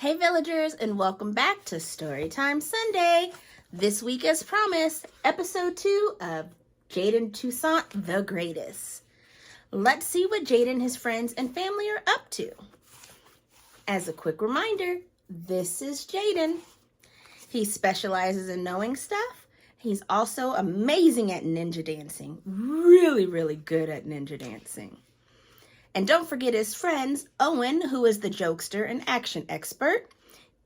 Hey villagers, and welcome back to Storytime Sunday. This week, as promised, episode 2 of Jaden Toussaint, the Greatest. Let's see what Jaden and his friends and family are up to. As a quick reminder, this is Jaden. He specializes in knowing stuff. He's also amazing at ninja dancing. Really good at ninja dancing. And don't forget his friends, Owen, who is the jokester and action expert,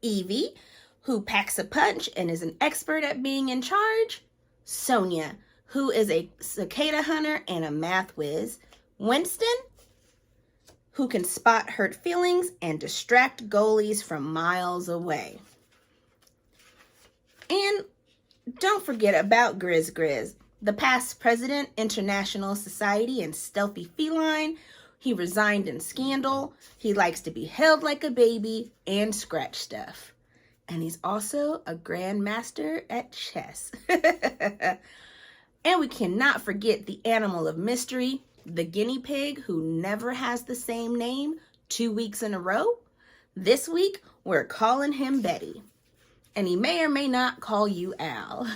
Evie, who packs a punch and is an expert at being in charge, Sonia, who is a cicada hunter and a math whiz, Winston, who can spot hurt feelings and distract goalies from miles away. And don't forget about Grizz, the past president, International Society, and stealthy feline. He resigned in scandal. He likes to be held like a baby and scratch stuff. And he's also a grandmaster at chess. And we cannot forget the animal of mystery, the guinea pig who never has the same name 2 weeks in a row. This week, we're calling him Betty. And he may or may not call you Al.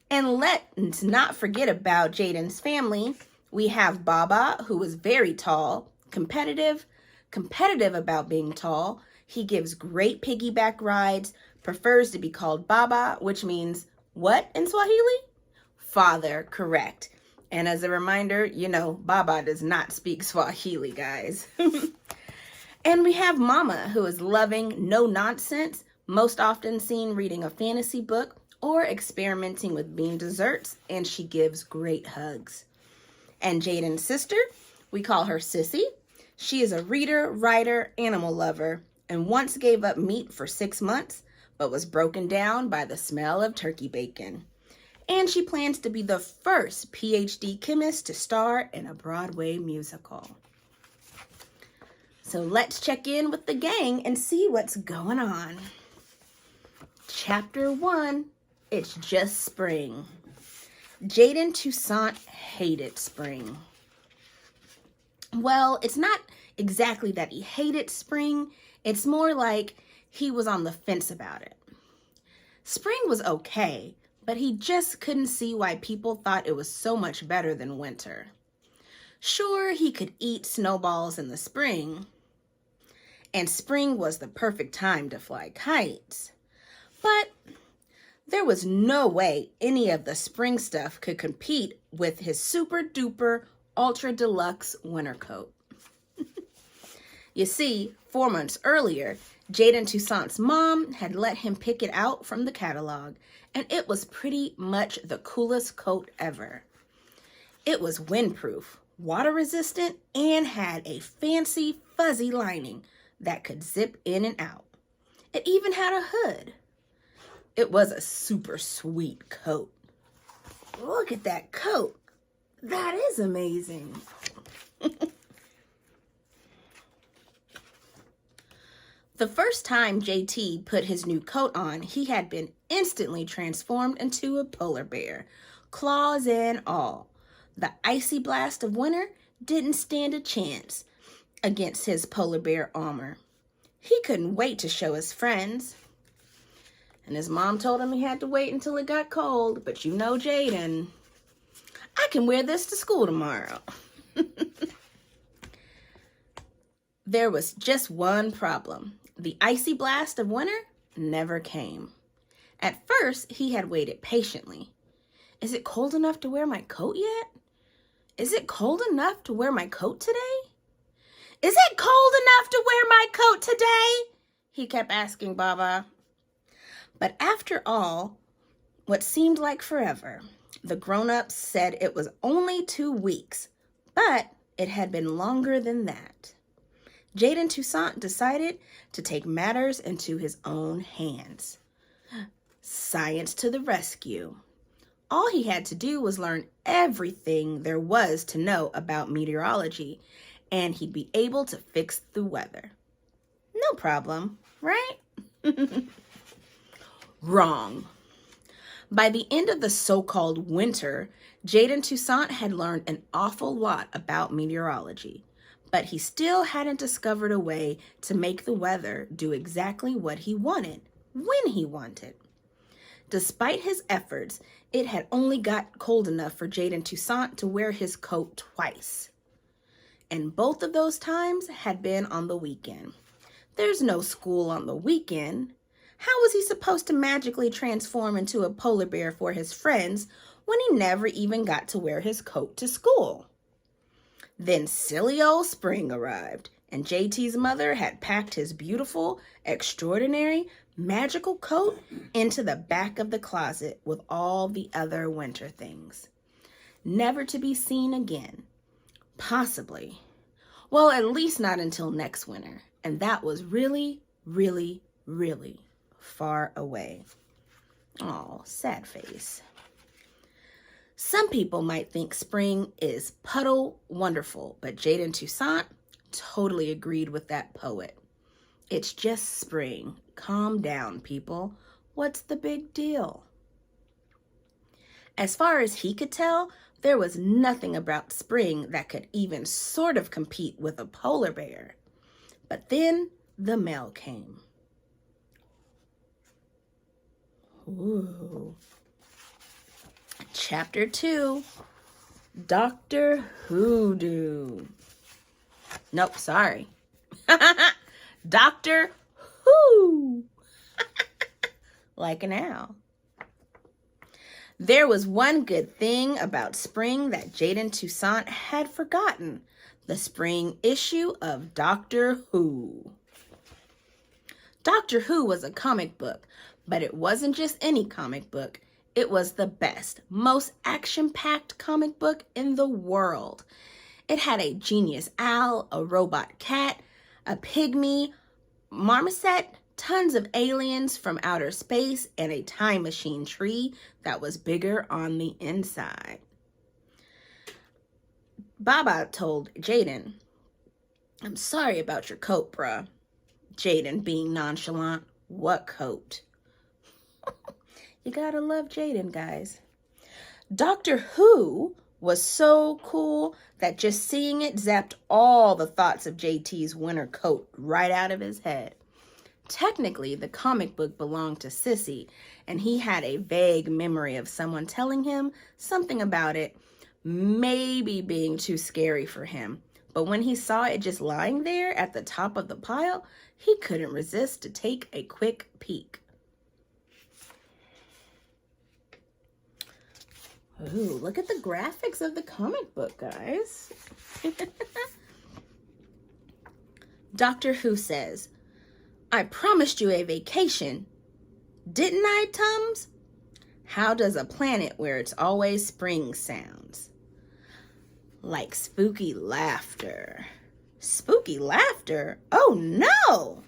And let's not forget about Jaden's family. We have Baba, who is very tall, competitive about being tall. He gives great piggyback rides, prefers to be called Baba, which means what in Swahili? Father, correct. And as a reminder, Baba does not speak Swahili, guys. And we have Mama, who is loving, no nonsense, most often seen reading a fantasy book or experimenting with bean desserts, and she gives great hugs. And Jaden's sister, we call her Sissy. She is a reader, writer, animal lover, and once gave up meat for 6 months, but was broken down by the smell of turkey bacon. And she plans to be the first PhD chemist to star in a Broadway musical. So let's check in with the gang and see what's going on. Chapter 1, It's Just Spring. Jaden Toussaint hated spring. Well, it's not exactly that he hated spring. It's more like he was on the fence about it. Spring was okay, but he just couldn't see why people thought it was so much better than winter. Sure, he could eat snowballs in the spring, and spring was the perfect time to fly kites. But there was no way any of the spring stuff could compete with his super duper ultra deluxe winter coat. You see, 4 months earlier, Jaden Toussaint's mom had let him pick it out from the catalog, and it was pretty much the coolest coat ever. It was windproof, water resistant, and had a fancy fuzzy lining that could zip in and out. It even had a hood. It was a super sweet coat. Look at that coat. That is amazing. The first time JT put his new coat on, he had been instantly transformed into a polar bear, claws and all. The icy blast of winter didn't stand a chance against his polar bear armor. He couldn't wait to show his friends. And his mom told him he had to wait until it got cold. But Jaden, I can wear this to school tomorrow. There was just one problem. The icy blast of winter never came. At first, he had waited patiently. Is it cold enough to wear my coat yet? Is it cold enough to wear my coat today? Is it cold enough to wear my coat today? He kept asking Baba. But after all, what seemed like forever, the grown-ups said it was only 2 weeks, but it had been longer than that. Jaden Toussaint decided to take matters into his own hands. Science to the rescue. All he had to do was learn everything there was to know about meteorology, and he'd be able to fix the weather. No problem, right? Wrong. By the end of the so-called winter, Jaden Toussaint had learned an awful lot about meteorology, But he still hadn't discovered a way to make the weather do exactly what he wanted, when he wanted. Despite his efforts, it had only got cold enough for Jaden Toussaint to wear his coat twice. And both of those times had been on the weekend. There's no school on the weekend. How was he supposed to magically transform into a polar bear for his friends when he never even got to wear his coat to school? Then silly old spring arrived, and JT's mother had packed his beautiful, extraordinary, magical coat into the back of the closet with all the other winter things. Never to be seen again. Possibly. Well, at least not until next winter. And that was really, really, really far away. Oh, sad face. Some people might think spring is puddle wonderful, but Jaden Toussaint totally agreed with that poet. It's just spring. Calm down, people. What's the big deal? As far as he could tell, there was nothing about spring that could even sort of compete with a polar bear. But then the mail came. Ooh. Chapter 2, Dr. Hoodoo. Nope, sorry. Dr. Who. Like an owl. There was one good thing about spring that Jaden Toussaint had forgotten. The spring issue of Doctor Who. Doctor Who was a comic book, but it wasn't just any comic book. It was the best, most action-packed comic book in the world. It had a genius owl, a robot cat, a pygmy, marmoset, tons of aliens from outer space, and a time machine tree that was bigger on the inside. Baba told Jaden, "I'm sorry about your coat, bruh." Jaden being nonchalant, "What coat?" You gotta love Jaden, guys. Doctor Who was so cool that just seeing it zapped all the thoughts of JT's winter coat right out of his head. Technically, the comic book belonged to Sissy, and he had a vague memory of someone telling him something about it maybe being too scary for him. But when he saw it just lying there at the top of the pile, he couldn't resist to take a quick peek. Ooh, look at the graphics of the comic book, guys. Doctor Who says, "I promised you a vacation. Didn't I, Tums? How does a planet where it's always spring sounds?" Like spooky laughter. Spooky laughter? Oh no!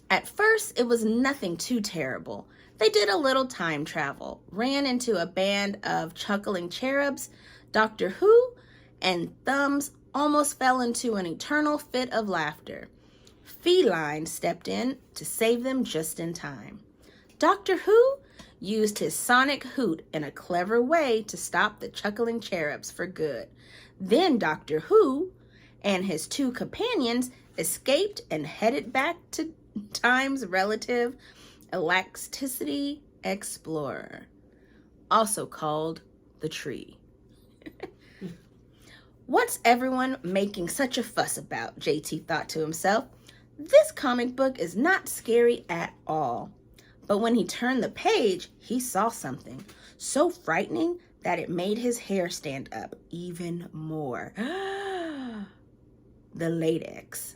At first, it was nothing too terrible. They did a little time travel, ran into a band of chuckling cherubs. Doctor Who and Thumbs almost fell into an eternal fit of laughter. Feline stepped in to save them just in time. Doctor Who used his sonic hoot in a clever way to stop the chuckling cherubs for good. Then Doctor Who and his two companions escaped and headed back to Time's relative Elasticity Explorer, also called the Tree. What's everyone making such a fuss about? JT thought to himself. This comic book is not scary at all. But when he turned the page, he saw something so frightening that it made his hair stand up even more. The Ladeks.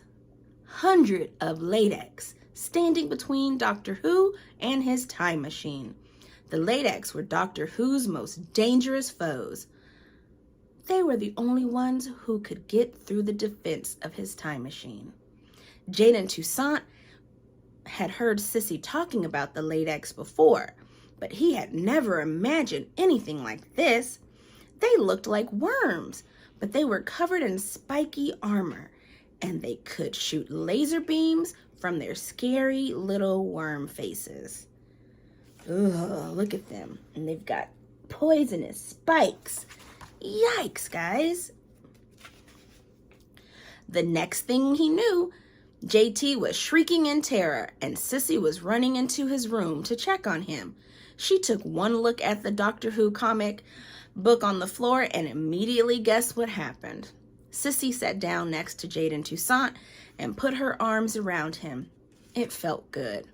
Hundreds of Ladeks standing between Doctor Who and his time machine. The Ladeks were Doctor Who's most dangerous foes. They were the only ones who could get through the defense of his time machine. Jaden Toussaint had heard Sissy talking about the Ladeks before, but he had never imagined anything like this. They looked like worms, but they were covered in spiky armor, and they could shoot laser beams from their scary little worm faces. Ugh, look at them. And they've got poisonous spikes. Yikes, guys. The next thing he knew, JT was shrieking in terror, and Sissy was running into his room to check on him. She took one look at the Doctor Who comic book on the floor and immediately guessed what happened. Sissy sat down next to Jaden Toussaint and put her arms around him. It felt good.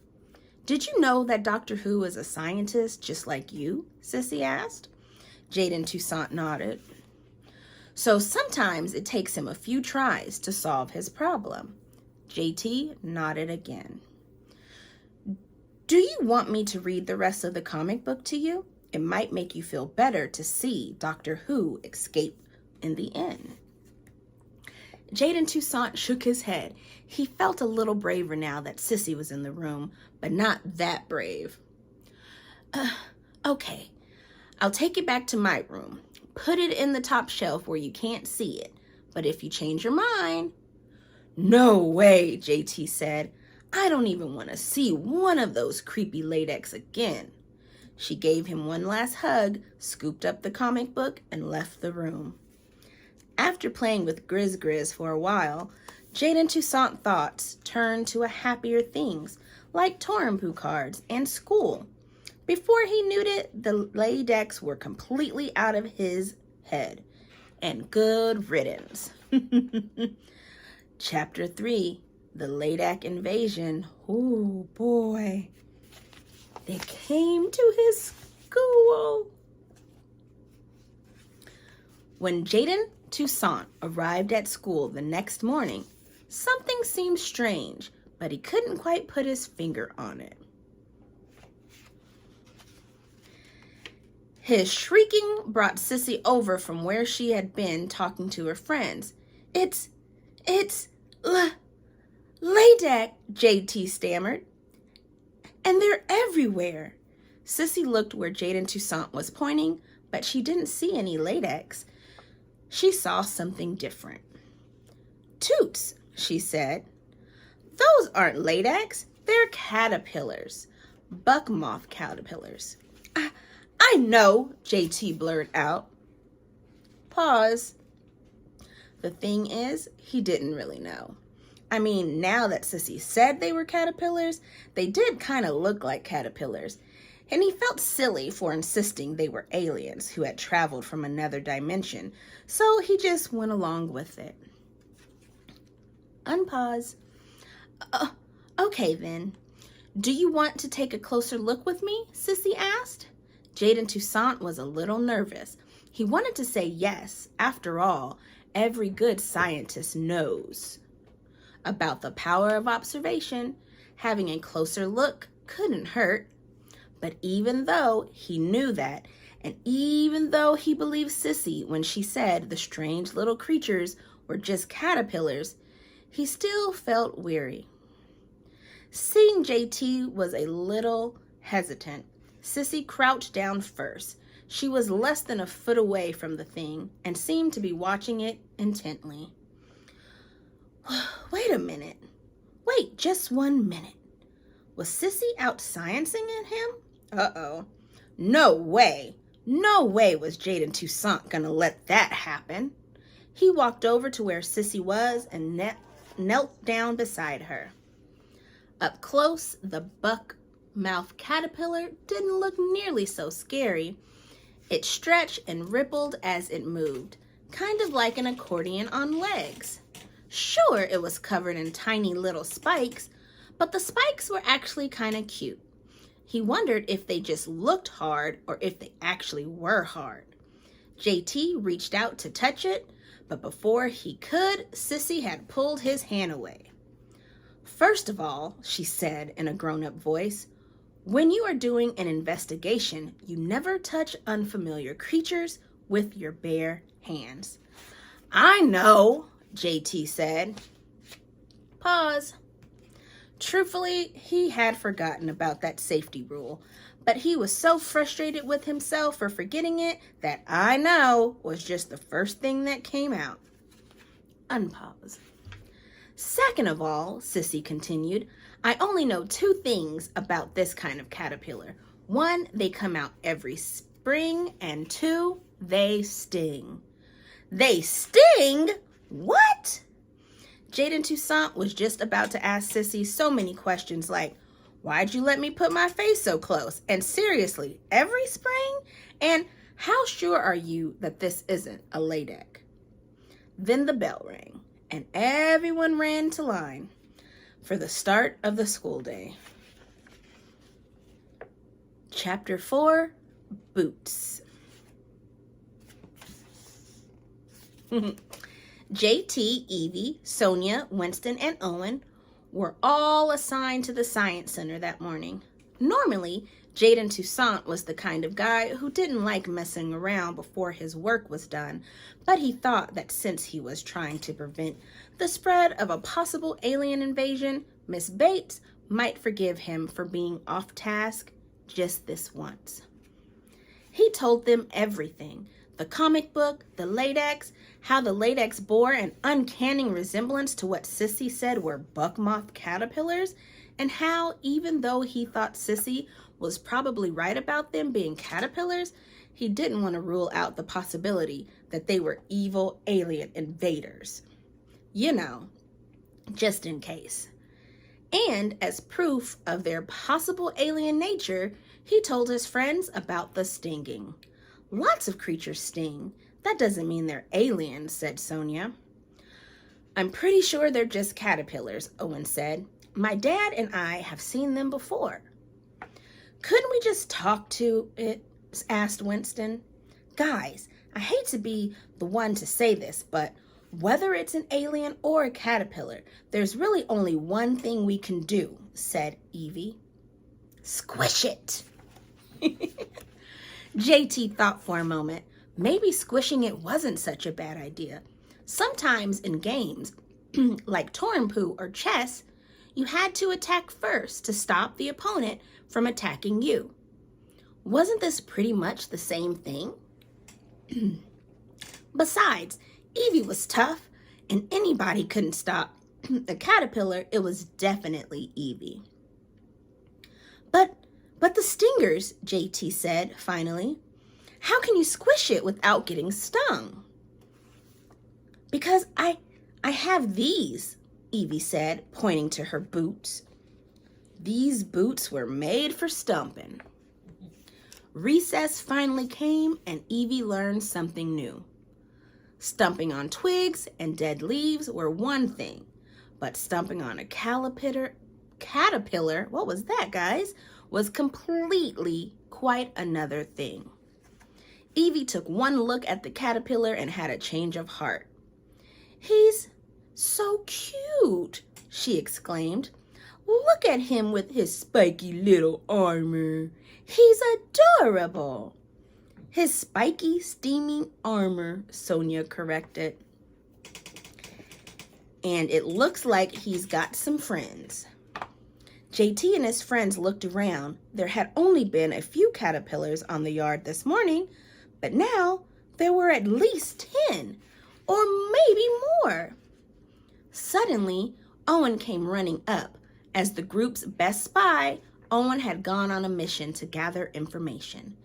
"Did you know that Doctor Who is a scientist just like you?" Sissy asked. Jaden Toussaint nodded. "So sometimes it takes him a few tries to solve his problem." JT nodded again. "Do you want me to read the rest of the comic book to you? It might make you feel better to see Doctor Who escape in the end." Jaden Toussaint shook his head. He felt a little braver now that Sissy was in the room, but not that brave. Okay, I'll take it back to my room. Put it in the top shelf where you can't see it. But if you change your mind..." "No way," JT said. "I don't even want to see one of those creepy Ladeks again." She gave him one last hug, scooped up the comic book, and left the room. After playing with Grizz for a while, Jaden Toussaint's thoughts turned to happier things, like Torampu cards and school. Before he knew it, the Ladeks were completely out of his head. And good riddance. Chapter 3, the Ladek invasion. Oh boy. They came to his school. When Jaden Toussaint arrived at school the next morning, something seemed strange, but he couldn't quite put his finger on it. His shrieking brought Sissy over from where she had been talking to her friends. It's Ladek, JT stammered. "And they're everywhere." Sissy looked where Jaden Toussaint was pointing, but she didn't see any Ladeks. She saw something different. "Toots," she said. "Those aren't Ladeks. They're caterpillars. Buck moth caterpillars." I know," JT blurted out. Pause. The thing is, he didn't really know. I mean, now that Sissy said they were caterpillars, they did kind of look like caterpillars, and he felt silly for insisting they were aliens who had traveled from another dimension, so he just went along with it. Unpause. Okay then. "Do you want to take a closer look with me?" Sissy asked. Jaden Toussaint was a little nervous. He wanted to say yes. After all, every good scientist knows about the power of observation. Having a closer look couldn't hurt. But even though he knew that, and even though he believed Sissy when she said the strange little creatures were just caterpillars, he still felt weary. Seeing JT was a little hesitant. Sissy crouched down first. She was less than a foot away from the thing and seemed to be watching it intently. Wait a minute. Wait just 1 minute. Was Sissy out sciencing at him? Uh-oh. No way. No way was Jaden Toussaint gonna let that happen. He walked over to where Sissy was and knelt down beside her. Up close, the buck-mouthed caterpillar didn't look nearly so scary. It stretched and rippled as it moved, kind of like an accordion on legs. Sure, it was covered in tiny little spikes, but the spikes were actually kind of cute. He wondered if they just looked hard or if they actually were hard. JT reached out to touch it, but before he could, Sissy had pulled his hand away. First of all, she said in a grown-up voice, when you are doing an investigation, you never touch unfamiliar creatures with your bare hands. I know, JT said. Pause. Truthfully, he had forgotten about that safety rule, but he was so frustrated with himself for forgetting it that I know was just the first thing that came out. Unpause. Second of all, Sissy continued, I only know 2 things about this kind of caterpillar. 1, they come out every spring, and 2, they sting. They sting? What? Jaden Toussaint was just about to ask Sissy so many questions like, why'd you let me put my face so close? And seriously, every spring? And how sure are you that this isn't a Ladek? Then the bell rang, and everyone ran to line for the start of the school day. Chapter 4, Boots. JT, Evie, Sonia, Winston, and Owen were all assigned to the Science Center that morning. Normally, Jaden Toussaint was the kind of guy who didn't like messing around before his work was done, but he thought that since he was trying to prevent the spread of a possible alien invasion, Miss Bates might forgive him for being off task just this once. He told them everything. The comic book, the Ladeks, how the Ladeks bore an uncanny resemblance to what Sissy said were buck moth caterpillars, and how, even though he thought Sissy was probably right about them being caterpillars, he didn't want to rule out the possibility that they were evil alien invaders. You know, just in case. And as proof of their possible alien nature, he told his friends about the stinging. Lots of creatures sting. That doesn't mean they're aliens, said Sonia. I'm pretty sure they're just caterpillars, Owen said. My dad and I have seen them before. Couldn't we just talk to it? Asked Winston. Guys, I hate to be the one to say this, but whether it's an alien or a caterpillar, there's really only one thing we can do, said Evie. Squish it. JT thought for a moment. Maybe squishing it wasn't such a bad idea. Sometimes in games, like Torin-Poo or chess, you had to attack first to stop the opponent from attacking you. Wasn't this pretty much the same thing? Besides, Evie was tough, and anybody couldn't stop a caterpillar. It was definitely Evie. But the stingers, JT said finally. How can you squish it without getting stung? Because I have these, Evie said, pointing to her boots. These boots were made for stomping. Recess finally came, and Evie learned something new. Stomping on twigs and dead leaves were one thing, but stomping on a caterpillar, what was that, guys, was completely quite another thing. Evie took one look at the caterpillar and had a change of heart. He's so cute, she exclaimed. Look at him with his spiky little armor. He's adorable. His spiky, steaming armor, Sonia corrected. And it looks like he's got some friends. JT and his friends looked around. There had only been a few caterpillars on the yard this morning, but now there were at least 10, or maybe more. Suddenly, Owen came running up. As the group's best spy, Owen had gone on a mission to gather information.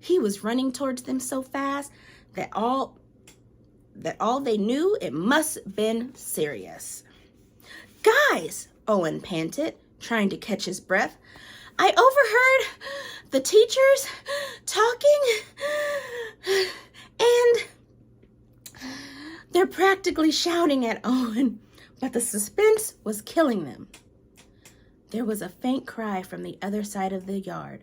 He was running towards them so fast that all they knew it must been serious. Guys, Owen panted, trying to catch his breath. I overheard the teachers talking, and they're practically shouting at Owen, but the suspense was killing them. There was a faint cry from the other side of the yard,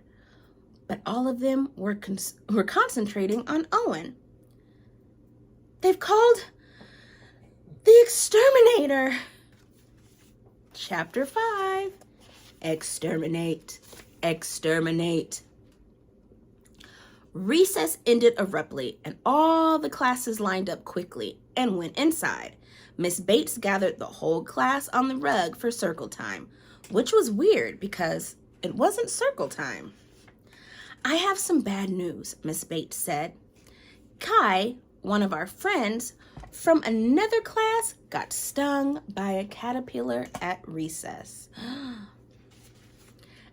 but all of them were concentrating on Owen. They've called the exterminator. Chapter 5. Exterminate. Exterminate. Recess ended abruptly, and all the classes lined up quickly and went inside. Miss Bates gathered the whole class on the rug for circle time, which was weird because it wasn't circle time. I have some bad news, Miss Bates said. Kai, one of our friends from another class, got stung by a caterpillar at recess.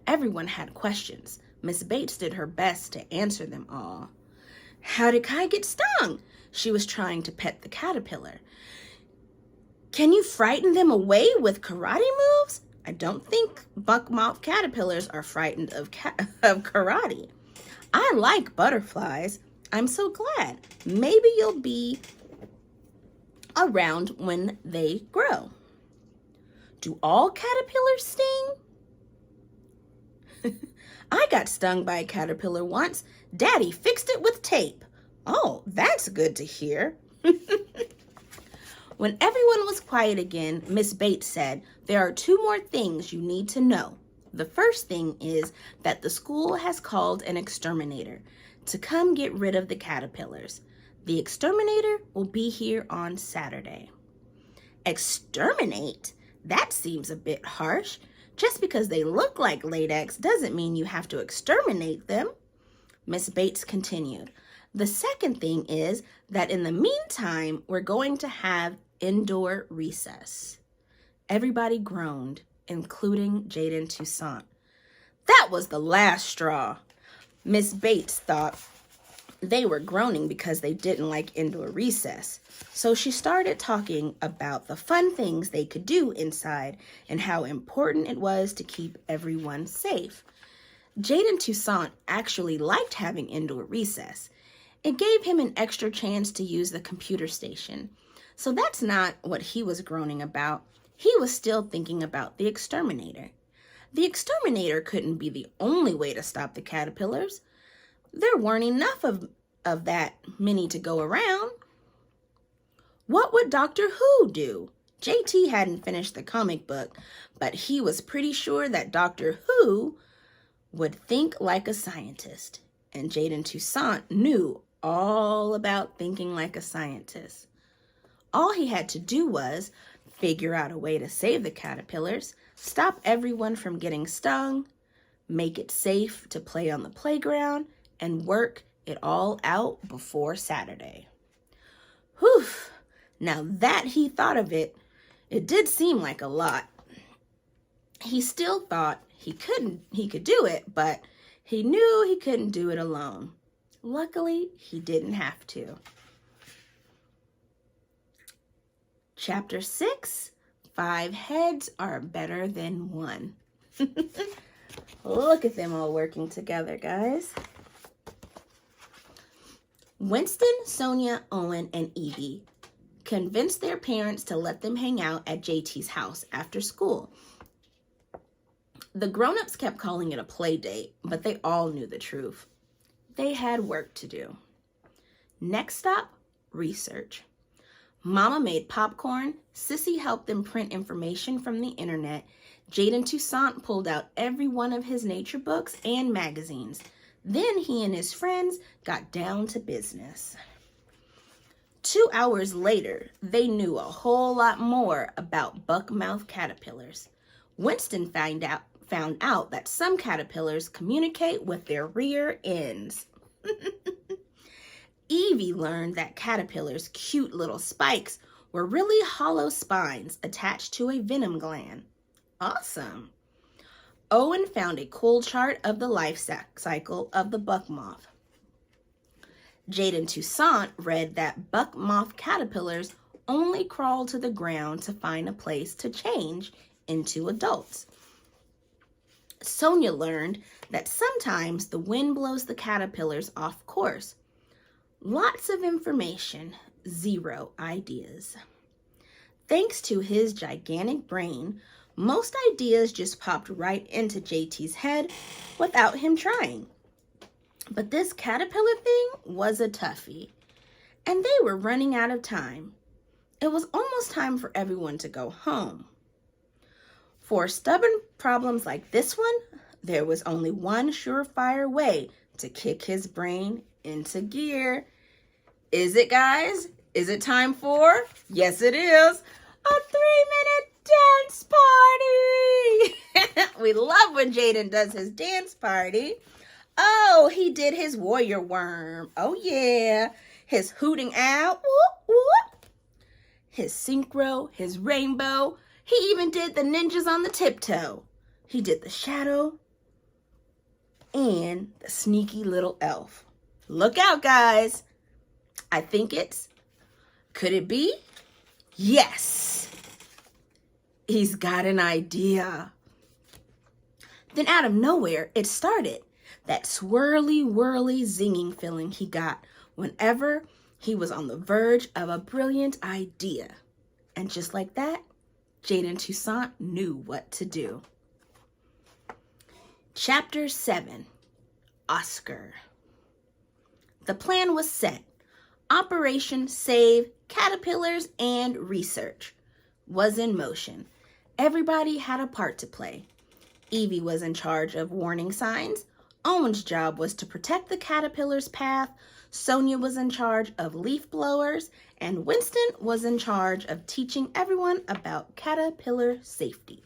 Everyone had questions. Miss Bates did her best to answer them all. How did Kai get stung? She was trying to pet the caterpillar. Can you frighten them away with karate moves? I don't think buck-mouthed caterpillars are frightened of karate. I like butterflies. I'm so glad. Maybe you'll be around when they grow. Do all caterpillars sting? I got stung by a caterpillar once. Daddy fixed it with tape. Oh, that's good to hear. When everyone was quiet again, Miss Bates said, there are 2 more things you need to know. The first thing is that the school has called an exterminator to come get rid of the caterpillars. The exterminator will be here on Saturday. Exterminate? That seems a bit harsh. Just because they look like Ladeks doesn't mean you have to exterminate them. Miss Bates continued. The second thing is that in the meantime, we're going to have indoor recess. Everybody groaned, including Jaden Toussaint. That was the last straw. Miss Bates thought they were groaning because they didn't like indoor recess. So she started talking about the fun things they could do inside and how important it was to keep everyone safe. Jaden Toussaint actually liked having indoor recess. It gave him an extra chance to use the computer station. So that's not what he was groaning about. He was still thinking about the exterminator. The exterminator couldn't be the only way to stop the caterpillars. There weren't enough of that many to go around. What would Dr. Who do? JT hadn't finished the comic book, but he was pretty sure that Dr. Who would think like a scientist. And Jaden Toussaint knew all about thinking like a scientist. All he had to do was figure out a way to save the caterpillars, stop everyone from getting stung, make it safe to play on the playground, and work it all out before Saturday. Whew! Now that he thought of it, it did seem like a lot. He still thought he could do it, but he knew he couldn't do it alone. Luckily, he didn't have to. Chapter 6, 5 heads are better than 1. Look at them all working together, guys. Winston, Sonia, Owen, and Evie convinced their parents to let them hang out at JT's house after school. The grown-ups kept calling it a play date, but they all knew the truth. They had work to do. Next stop, research. Mama made popcorn, Sissy helped them print information from the internet, Jaden Toussaint pulled out every one of his nature books and magazines. Then he and his friends got down to business. 2 hours later, they knew a whole lot more about buck-mouthed caterpillars. Winston found out that some caterpillars communicate with their rear ends. Evie learned that caterpillars' cute little spikes were really hollow spines attached to a venom gland. Awesome. Owen found a cool chart of the life cycle of the buck moth. Jaden Toussaint read that buck moth caterpillars only crawl to the ground to find a place to change into adults. Sonia learned that sometimes the wind blows the caterpillars off course. Lots of information, 0 ideas. Thanks to his gigantic brain, most ideas just popped right into JT's head without him trying. But this caterpillar thing was a toughie, and they were running out of time. It was almost time for everyone to go home. For stubborn problems like this one, there was only one surefire way to kick his brain into gear. Is it, guys? Is it time for? Yes, it is. A 3-minute dance party. We love when Jaden does his dance party. Oh, he did his warrior worm. Oh, yeah. His hooting owl. Whoop, whoop. His synchro, his rainbow. He even did the ninjas on the tiptoe. He did the shadow and the sneaky little elf. Look out, guys. I think could it be? Yes. he's got an idea. Then out of nowhere, it started. That swirly, whirly, zinging feeling he got whenever he was on the verge of a brilliant idea. And just like that, Jaden Toussaint knew what to do. Chapter 7, Oscar. The plan was set. Operation Save Caterpillars and Research was in motion. Everybody had a part to play. Evie was in charge of warning signs. Owen's job was to protect the caterpillar's path. Sonia was in charge of leaf blowers. And Winston was in charge of teaching everyone about caterpillar safety.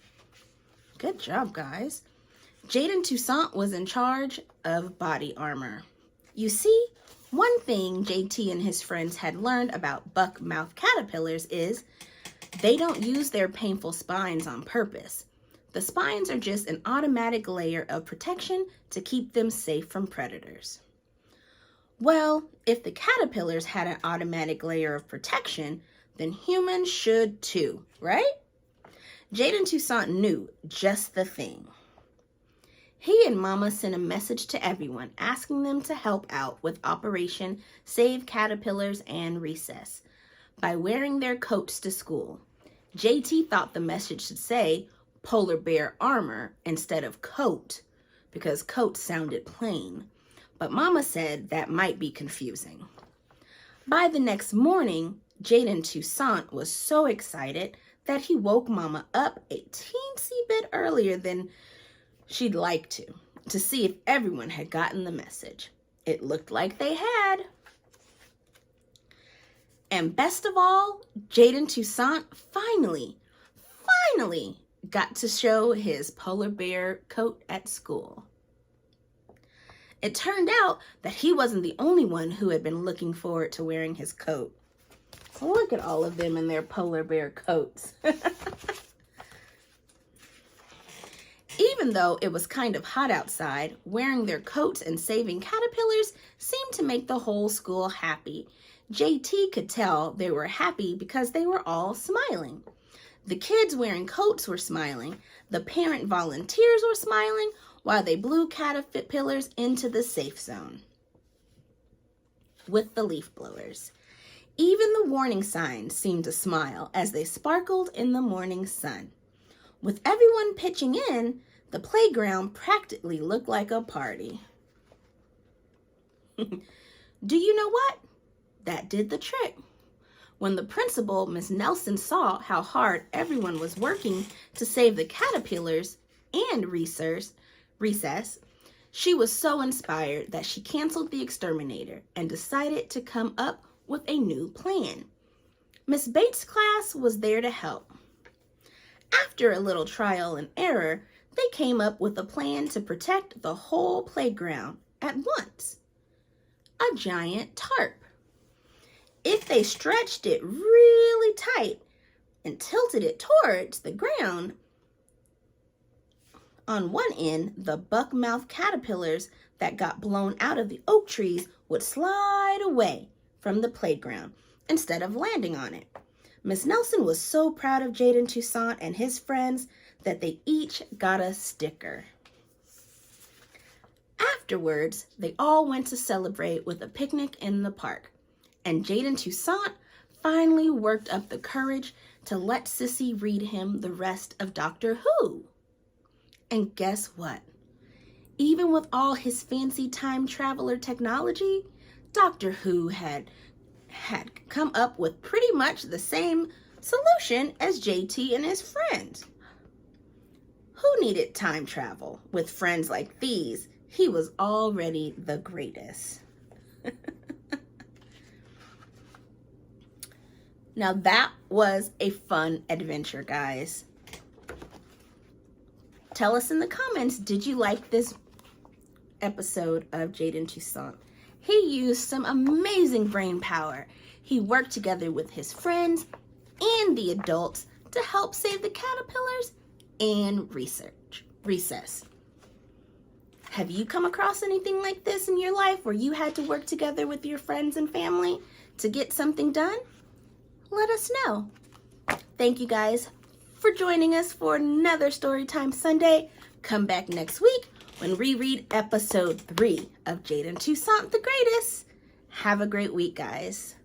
Good job, guys. Jaden Toussaint was in charge of body armor. You see, one thing JT and his friends had learned about buck-mouthed caterpillars is they don't use their painful spines on purpose. The spines are just an automatic layer of protection to keep them safe from predators. Well, if the caterpillars had an automatic layer of protection, then humans should too, right? Jaden Toussaint knew just the thing. He and Mama sent a message to everyone asking them to help out with Operation Save Caterpillars and Recess by wearing their coats to school. JT thought the message should say polar bear armor instead of coat because coat sounded plain, but Mama said that might be confusing. By the next morning, Jaden Toussaint was so excited that he woke Mama up a teensy bit earlier than she'd like to see if everyone had gotten the message. It looked like they had. And best of all, Jaden Toussaint finally got to show his polar bear coat at school. It turned out that he wasn't the only one who had been looking forward to wearing his coat. Look at all of them in their polar bear coats. Even though it was kind of hot outside, wearing their coats and saving caterpillars seemed to make the whole school happy. JT could tell they were happy because they were all smiling. The kids wearing coats were smiling. The parent volunteers were smiling while they blew caterpillars into the safe zone with the leaf blowers. Even the warning signs seemed to smile as they sparkled in the morning sun. With everyone pitching in, the playground practically looked like a party. Do you know what? That did the trick. When the principal, Miss Nelson, saw how hard everyone was working to save the caterpillars and recess, she was so inspired that she canceled the exterminator and decided to come up with a new plan. Miss Bates' class was there to help. After a little trial and error, they came up with a plan to protect the whole playground at once. A giant tarp. If they stretched it really tight and tilted it towards the ground, on one end, the buck-mouthed caterpillars that got blown out of the oak trees would slide away from the playground instead of landing on it. Miss Nelson was so proud of Jaden Toussaint and his friends that they each got a sticker. Afterwards, they all went to celebrate with a picnic in the park, and Jaden Toussaint finally worked up the courage to let Sissy read him the rest of Doctor Who. And guess what? Even with all his fancy time traveler technology, Doctor Who had come up with pretty much the same solution as JT and his friends. Who needed time travel? With friends like these, he was already the greatest. Now that was a fun adventure, guys. Tell us in the comments, did you like this episode of Jaden Toussaint? He used some amazing brain power. He worked together with his friends and the adults to help save the caterpillars and recess. Have you come across anything like this in your life where you had to work together with your friends and family to get something done? Let us know. Thank you guys for joining us for another Storytime Sunday. Come back next week when we read episode 3 of Jaden Toussaint the Greatest. Have a great week, guys.